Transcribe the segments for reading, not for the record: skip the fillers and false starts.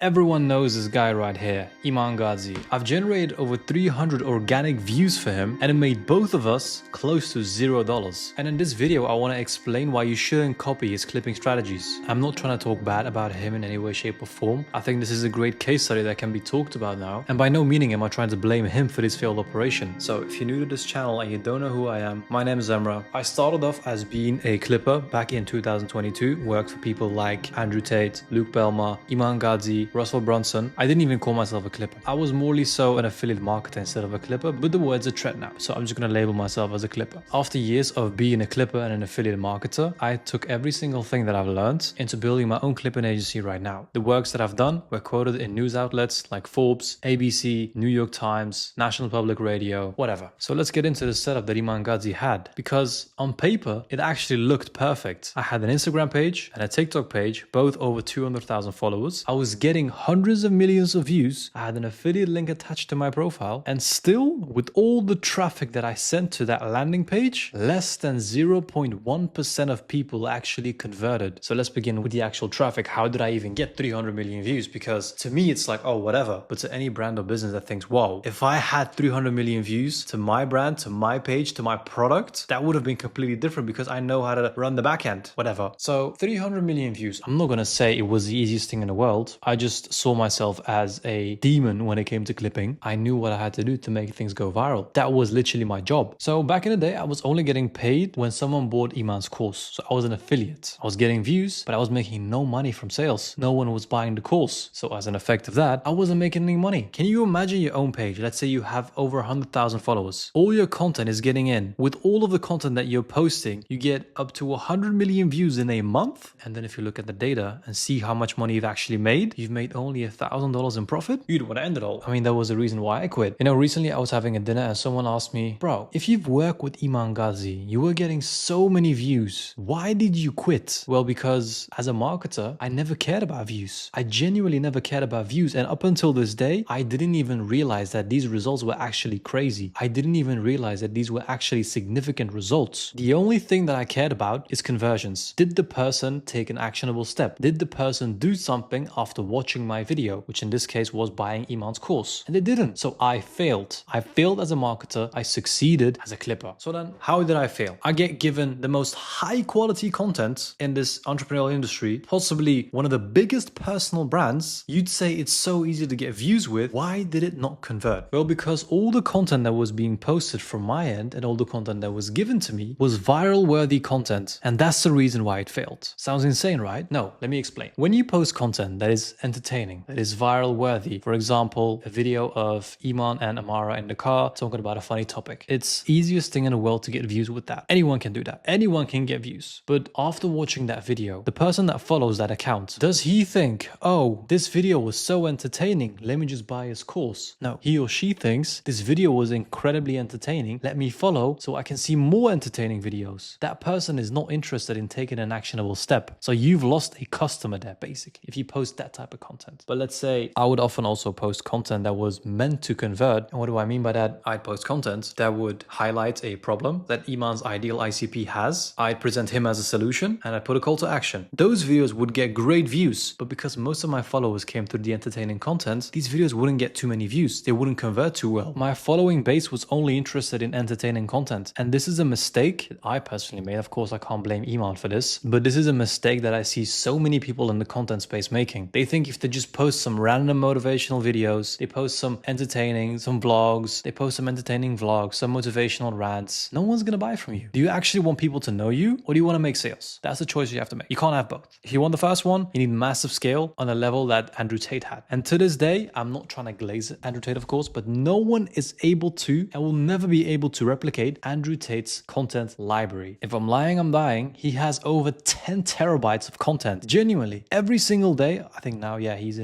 Everyone knows this guy right here, Iman Gadzhi. I've generated over 300 organic views for him and it made both of us close to $0. And in this video, I want to explain why you shouldn't copy his clipping strategies. I'm not trying to talk bad about him in any way, shape or form. I think this is a great case study that can be talked about now. And by no meaning am I trying to blame him for this failed operation. So if you're new to this channel and you don't know who I am, my name is Emra. I started off as being a clipper back in 2022, worked for people like Andrew Tate, Luke Belmar, Iman Gadzhi, Russell Brunson. I didn't even call myself a clipper. I was morely so an affiliate marketer instead of a clipper, but the word's a trend now, so I'm just gonna label myself as a clipper. After years of being a clipper and an affiliate marketer, I took every single thing that I've learned into building my own clipping agency right now. The works that I've done were quoted in news outlets like Forbes, ABC, New York Times, National Public Radio, whatever. So let's get into the setup that Iman Gadzhi had, because on paper, it actually looked perfect. I had an Instagram page and a TikTok page, both over 200,000 followers. I was getting hundreds of millions of views. I had an affiliate link attached to my profile, and still, with all the traffic that I sent to that landing page, less than 0.1% of people actually converted. So let's begin with the actual traffic. How did I even get 300 million views? Because to me, it's like, oh, whatever. But to any brand or business that thinks, whoa, if I had 300 million views to my brand, to my page, to my product, that would have been completely different because I know how to run the back end, whatever. So 300 million views. I'm not going to say it was the easiest thing in the world. I just saw myself as a demon when it came to clipping. I knew what I had to do to make things go viral. That was literally my job. So back in the day, I was only getting paid when someone bought Iman's course. So I was an affiliate. I was getting views, but I was making no money from sales. No one was buying the course. So as an effect of that, I wasn't making any money. Can you imagine your own page? Let's say you have over 100,000 followers. All your content is getting in. With all of the content that you're posting, you get up to 100 million views in a month. And then if you look at the data and see how much money you've actually made, you've made only $1,000 in profit. You'd want to end it all. I mean, that was the reason why I quit. You know, recently I was having a dinner and someone asked me, bro, if you've worked with Iman Gadzhi, you were getting so many views. Why did you quit? Well, because as a marketer, I never cared about views. I genuinely never cared about views. And up until this day, I didn't even realize that these results were actually crazy. I didn't even realize that these were actually significant results. The only thing that I cared about is conversions. Did the person take an actionable step? Did the person do something after watching my video, which in this case was buying Iman's course? And they didn't. So I failed. I failed as a marketer. I succeeded as a clipper. So then how did I fail? I get given the most high quality content in this entrepreneurial industry, possibly one of the biggest personal brands. You'd say it's so easy to get views with. Why did it not convert? Well, because all the content that was being posted from my end and all the content that was given to me was viral worthy content. And that's the reason why it failed. Sounds insane, right? No, let me explain. When you post content that is entertaining, that is viral worthy, for example, a video of Iman and Amara in the car talking about a funny topic, it's easiest thing in the world to get views with that. Anyone can do that. Anyone can get views. But after watching that video, the person that follows that account, does he think, oh, this video was so entertaining, let me just buy his course? No, he or she thinks this video was incredibly entertaining, let me follow so I can see more entertaining videos. That person is not interested in taking an actionable step. So you've lost a customer there, basically, if you post that type of content. But let's say I would often also post content that was meant to convert. And what do I mean by that? I'd post content that would highlight a problem that Iman's ideal ICP has. I'd present him as a solution and I'd put a call to action. Those videos would get great views, but because most of my followers came through the entertaining content, these videos wouldn't get too many views. They wouldn't convert too well. My following base was only interested in entertaining content. And this is a mistake that I personally made. Of course, I can't blame Iman for this, but this is a mistake that I see so many people in the content space making. They think if they just post some random motivational videos, they post some entertaining, some vlogs, they post some entertaining vlogs, some motivational rants, no one's gonna buy from you. Do you actually want people to know you, or do you want to make sales? That's the choice you have to make. You can't have both. If you want the first one, you need massive scale on a level that Andrew Tate had. And to this day, I'm not trying to glaze Andrew Tate, of course, but no one is able to and will never be able to replicate Andrew Tate's content library. If I'm lying, I'm dying. He has over 10 terabytes of content. Genuinely. Every single day, I think now, yeah, he's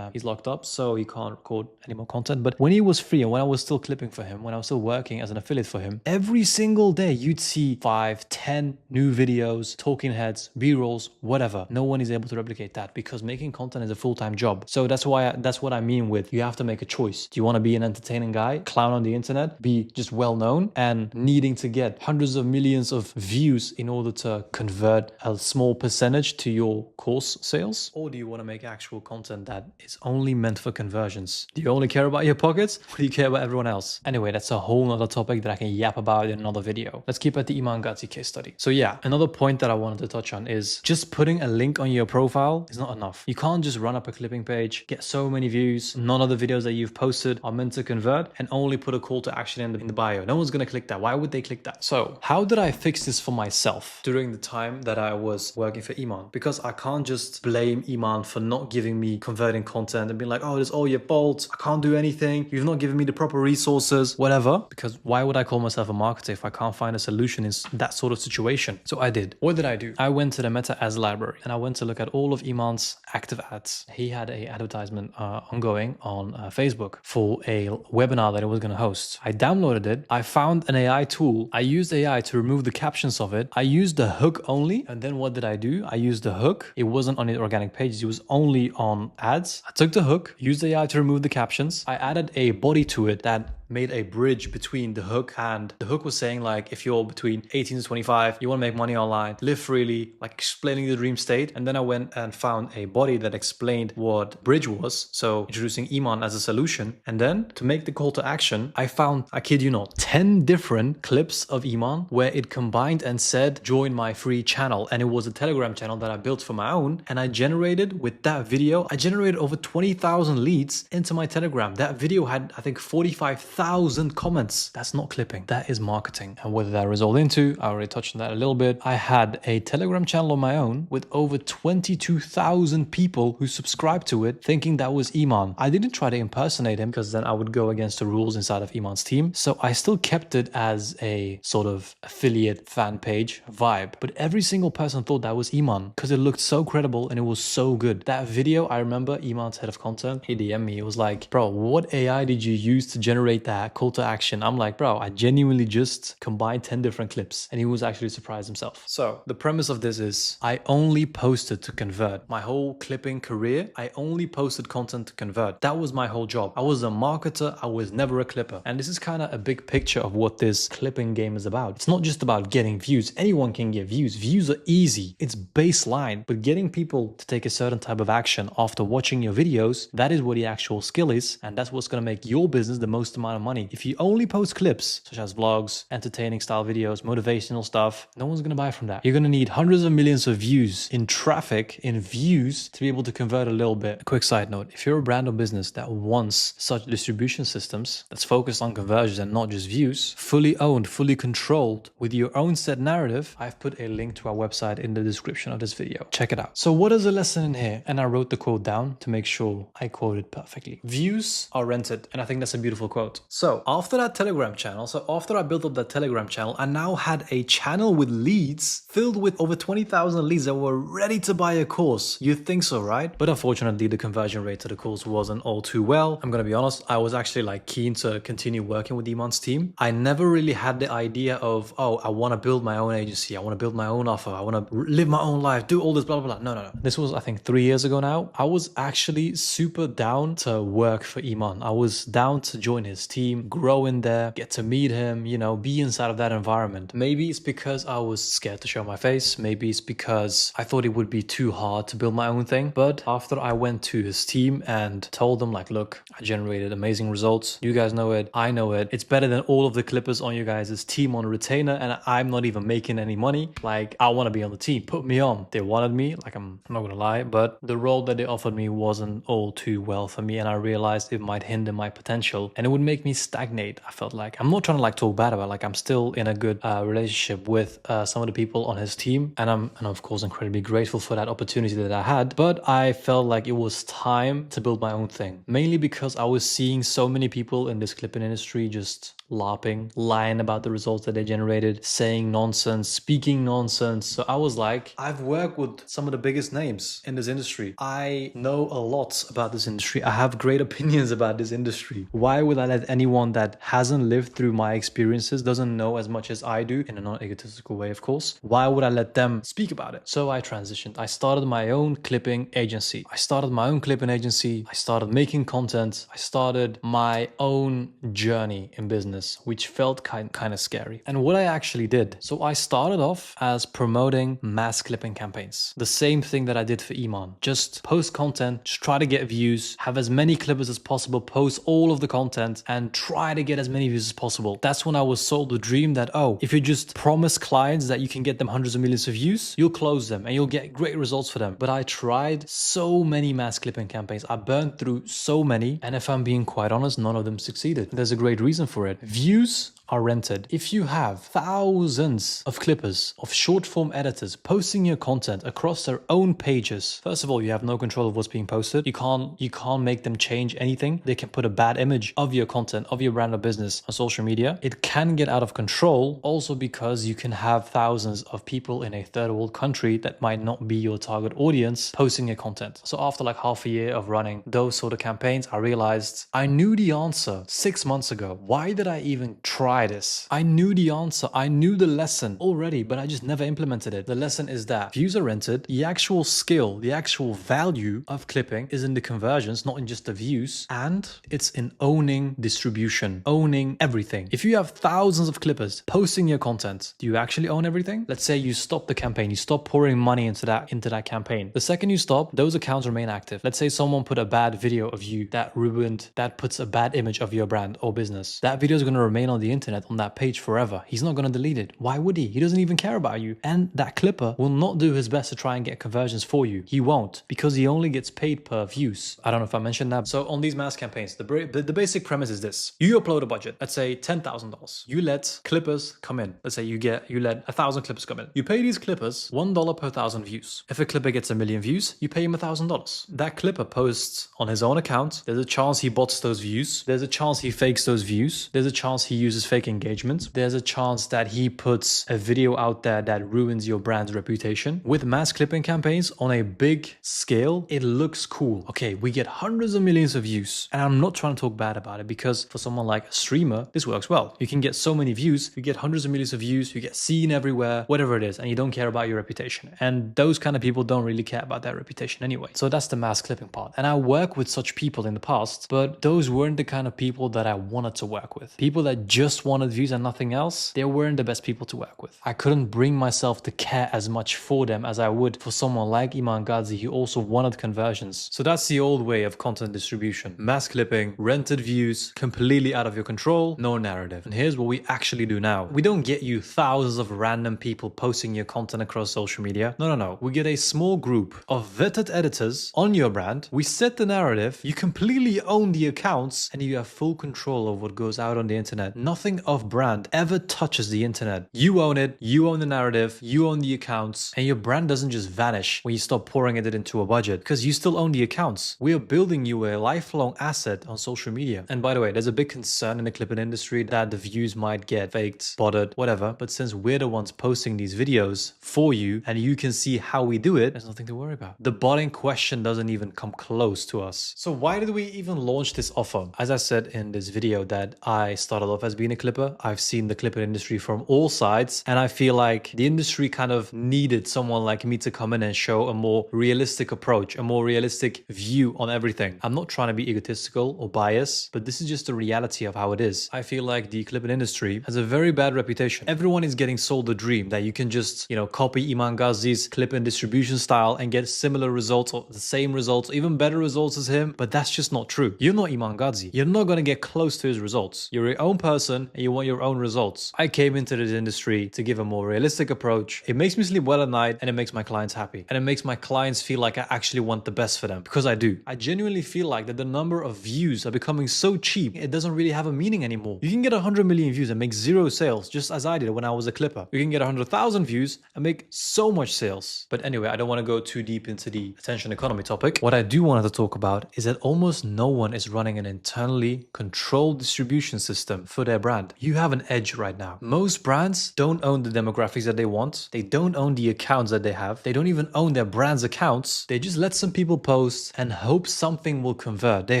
locked up, so he can't record any more content. But when he was free and when I was still clipping for him, when I was still working as an affiliate for him, every single day you'd see 5, 10 new videos, talking heads, B-rolls, whatever. No one is able to replicate that because making content is a full-time job. So that's what I mean with you have to make a choice. Do you want to be an entertaining guy, clown on the internet, be just well known and needing to get hundreds of millions of views in order to convert a small percentage to your course sales? Or do you want to make actual content content that is only meant for conversions? Do you only care about your pockets, or do you care about everyone else? Anyway, that's a whole nother topic that I can yap about in another video. Let's keep at the Iman Gadzhi case study. So yeah, another point that I wanted to touch on is just putting a link on your profile is not enough. You can't just run up a clipping page, get so many views, none of the videos that you've posted are meant to convert, and only put a call to action in the bio. No one's gonna click that. Why would they click that? So how did I fix this for myself during the time that I was working for Iman? Because I can't just blame Iman for not giving me converting content and being like, oh, it's all your fault. I can't do anything. You've not given me the proper resources, whatever. Because why would I call myself a marketer if I can't find a solution in that sort of situation? So I did. What did I do? I went to the Meta Ads library and I went to look at all of Iman's active ads. He had a advertisement ongoing on Facebook for a webinar that he was going to host. I downloaded it. I found an AI tool. I used AI to remove the captions of it. I used the hook only. And then what did I do? I used the hook. It wasn't on the organic pages. It was only on ads. I took the hook, used AI to remove the captions. I added a body to it that made a bridge between the hook, and the hook was saying like, if you're between 18 to 25, you want to make money online, live freely, like explaining the dream state. And then I went and found a body that explained what bridge was, so introducing Iman as a solution. And then to make the call to action, I found, I kid you not, 10 different clips of Iman where it combined and said join my free channel, and it was a Telegram channel that I built for my own. And I generated, with that video, I generated over 20,000 leads into my Telegram. That video had, I think, 45,000 comments. That's not clipping, that is marketing. And what did that result into? I already touched on that a little bit. I had a Telegram channel of my own with over 22,000 people who subscribed to it, thinking that was Iman. I didn't try to impersonate him because then I would go against the rules inside of Iman's team. So I still kept it as a sort of affiliate fan page vibe. But every single person thought that was Iman because it looked so credible and it was so good. That video, I remember Iman's head of content, he DM'd me. It was like, bro, what AI did you use to generate that call to action? I'm like, bro, I genuinely just combined 10 different clips, and he was actually surprised himself. So the premise of this is I only posted to convert. My whole clipping career, I only posted content to convert. That was my whole job. I was a marketer. I was never a clipper. And this is kind of a big picture of what this clipping game is about. It's not just about getting views. Anyone can get views. Views are easy. It's baseline. But getting people to take a certain type of action after watching your videos, that is what the actual skill is. And that's what's going to make your business the most amount of money. If you only post clips such as vlogs, entertaining style videos, motivational stuff, no one's going to buy from that. You're going to need hundreds of millions of views in traffic, in views, to be able to convert a little bit. A quick side note, if you're a brand or business that wants such distribution systems that's focused on conversions and not just views, fully owned, fully controlled with your own set narrative, I've put a link to our website in the description of this video. Check it out. So what is the lesson in here? And I wrote the quote down to make sure I quote it perfectly. Views are rented. And I think that's a beautiful quote. So after that Telegram channel, after I built up that Telegram channel, I now had a channel with leads filled with over 20,000 leads that were ready to buy a course. You'd think so, right? But unfortunately, the conversion rate to the course wasn't all too well. I'm going to be honest, I was actually like keen to continue working with Iman's team. I never really had the idea of, oh, I want to build my own agency. I want to build my own offer. I want to live my own life, do all this, blah, blah, blah. No. This was, I think, 3 years ago now. I was actually super down to work for Iman. I was down to join his team, grow in there, get to meet him, you know, be inside of that environment. Maybe it's because I was scared to show my face. Maybe it's because I thought it would be too hard to build my own thing. But after I went to his team and told them like, look, I generated amazing results. You guys know it. I know it. It's better than all of the clippers on you guys' team on retainer. And I'm not even making any money. Like, I want to be on the team. Put me on. They wanted me. Like, I'm not going to lie. But the role that they offered me wasn't all too well for me. And I realized it might hinder my potential. And it would make me stagnate. I felt like I'm not trying to like talk bad about, like, I'm still in a good relationship with some of the people on his team, and I'm of course incredibly grateful for that opportunity that I had. But I felt like it was time to build my own thing, mainly because I was seeing so many people in this clipping industry just LARPing, lying about the results that they generated, saying nonsense, speaking nonsense. So I was like, I've worked with some of the biggest names in this industry. I know a lot about this industry. I have great opinions about this industry. Why would I let anyone that hasn't lived through my experiences, doesn't know as much as I do, in a non-egotistical way, of course, why would I let them speak about it? So I transitioned. I started my own clipping agency. I started making content. I started my own journey in business, which felt kind of scary. And what I actually did, so I started off as promoting mass clipping campaigns. The same thing that I did for Iman. Just post content, just try to get views, have as many clippers as possible, post all of the content, and try to get as many views as possible. That's when I was sold the dream that, oh, if you just promise clients that you can get them hundreds of millions of views, you'll close them and you'll get great results for them. But I tried so many mass clipping campaigns. I burned through so many, and if I'm being quite honest, none of them succeeded. There's a great reason for it. Views are rented. If you have thousands of clippers, of short form editors posting your content across their own pages, first of all, you have no control of what's being posted. You can't make them change anything. They can put a bad image of your content, of your brand or business on social media. It can get out of control also because you can have thousands of people in a third world country that might not be your target audience posting your content. So after like half a year of running those sort of campaigns, I realized I knew the answer 6 months ago. Why did I even try this? I knew the answer. I knew the lesson already, but I just never implemented it. The lesson is that views are rented. The actual skill, the actual value of clipping is in the conversions, not in just the views. And it's in owning distribution, owning everything. If you have thousands of clippers posting your content, do you actually own everything? Let's say you stop the campaign, you stop pouring money into that campaign. The second you stop, those accounts remain active. Let's say someone put a bad video of you that puts a bad image of your brand or business. That video is going to remain on the internet, on that page forever. He's not going to delete it. Why would he? He doesn't even care about you. And that clipper will not do his best to try and get conversions for you. He won't, because he only gets paid per views. I don't know if I mentioned that. So on these mass campaigns, the basic premise is this. You upload a budget, let's say $10,000. You let clippers come in. Let's say you let 1,000 clippers come in. You pay these clippers $1 per 1,000 views. If a clipper gets 1 million views, you pay him $1,000. That clipper posts on his own account. There's a chance he bots those views. There's a chance he fakes those views. There's a chance he uses fake engagement. There's a chance that he puts a video out there that ruins your brand's reputation. With mass clipping campaigns on a big scale, it looks cool. Okay, we get hundreds of millions of views. And I'm not trying to talk bad about it, because for someone like a streamer, this works well. You can get so many views, you get hundreds of millions of views, you get seen everywhere, whatever it is, and you don't care about your reputation. And those kind of people don't really care about their reputation anyway. So that's the mass clipping part. And I worked with such people in the past, but those weren't the kind of people that I wanted to work with. People that just wanted views and nothing else, they weren't the best people to work with. I couldn't bring myself to care as much for them as I would for someone like Iman Gadzhi, who also wanted conversions. So that's the old way of content distribution. Mass clipping, rented views, completely out of your control, no narrative. And here's what we actually do now. We don't get you thousands of random people posting your content across social media. No. We get a small group of vetted editors on your brand. We set the narrative, you completely own the accounts, and you have full control of what goes out on the internet. Nothing of brand ever touches the internet. You own it, you own the narrative, you own the accounts, and your brand doesn't just vanish when you stop pouring it into a budget, because you still own the accounts. We are building you a lifelong asset on social media. And by the way, there's a big concern in the clipping industry that the views might get faked, botted, whatever. But since we're the ones posting these videos for you and you can see how we do it, there's nothing to worry about. The botting question doesn't even come close to us. So why did we even launch this offer? As I said in this video, that I started off as being a clipper. I've seen the clipping industry from all sides, and I feel like the industry kind of needed someone like me to come in and show a more realistic approach, a more realistic view on everything. I'm not trying to be egotistical or biased, but this is just the reality of how it is. I feel like the clipping industry has a very bad reputation. Everyone is getting sold the dream that you can just, copy Iman Gadzhi's clipping distribution style and get similar results or the same results, even better results as him. But that's just not true. You're not Iman Gadzhi. You're not going to get close to his results. You're your own person and you want your own results. I came into this industry to give a more realistic approach. It makes me sleep well at night, and it makes my clients happy. And it makes my clients feel like I actually want the best for them, because I do. I genuinely feel like that the number of views are becoming so cheap, it doesn't really have a meaning anymore. You can get 100 million views and make 0 sales, just as I did when I was a clipper. You can get 100,000 views and make so much sales. But anyway, I don't want to go too deep into the attention economy topic. What I do want to talk about is that almost no one is running an internally controlled distribution system for their brand. brand, you have an edge right now. Most brands don't own the demographics that they want. They don't own the accounts that they have. They don't even own their brand's accounts. They just let some people post and hope something will convert. They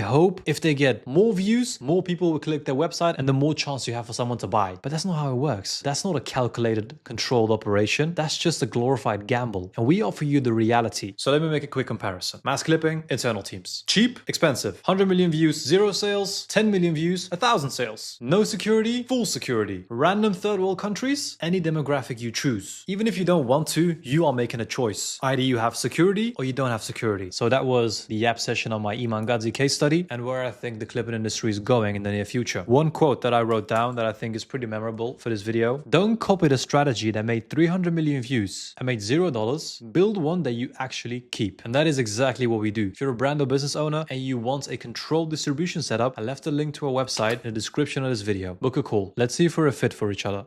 hope if they get more views, more people will click their website and the more chance you have for someone to buy. But that's not how it works. That's not a calculated, controlled operation. That's just a glorified gamble. And we offer you the reality. So let me make a quick comparison. Mass clipping, internal teams. Cheap, expensive. 100 million views, 0 sales. 10 million views, 1,000 sales. No security, full security. Random third world countries, any demographic you choose. Even if you don't want to, you are making a choice. Either you have security or you don't have security. So that was the app session on my Iman Gadzhi case study and where I think the clipping industry is going in the near future. One quote that I wrote down that I think is pretty memorable for this video. Don't copy the strategy that made 300 million views and made $0. Build one that you actually keep. And that is exactly what we do. If you're a brand or business owner and you want a controlled distribution setup, I left a link to our website in the description of this video. Book a call. Let's see if we're a fit for each other.